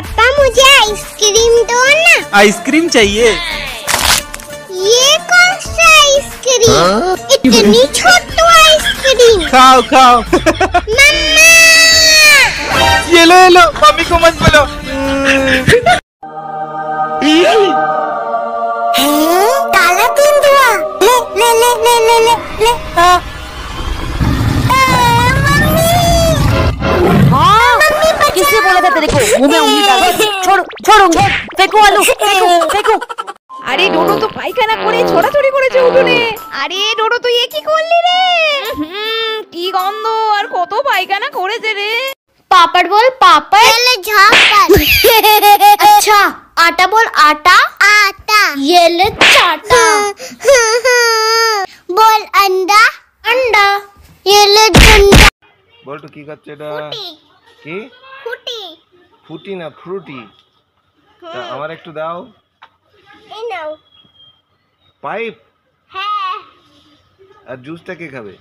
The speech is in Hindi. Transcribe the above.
पापा मुझे आइसक्रीम दो ना। आइसक्रीम चाहिए? ये कौन सा आइसक्रीम? इतनी छोटी आइसक्रीम। खाओ खाओ। मम्मा ये लो मम्मी को मत बोलो। काला तेंदुआ। ले ले ले ले ले ले ले। किसने बोला था तेरे को मुंह में उंगली डाल? छोड़ छोड़ उंगली, फेंको आलू, फेंको फेंको। আরে ডোডো তো পায়খানা করে ছোড়াছড়ি করেছে উঠোনে। আরে ডোডো তুই এ কি করলি রে? কি গন্ধ, আর কত পায়খানা করেছে রে। पापड़ बोल पापड़। ले झापड़। अच्छा आटा बोल आटा। आटा। ये ले चाटा। बोल अंडा। अंडा। ये ले डंडा। বল তো কি খাচ্ছে এটা? কি? ফুটি। ফুটি না ফ্রুটি। তা আমার একটু দাও। এই নাও। পাইপ? হ্যাঁ। আর জুসটা কে খাবে?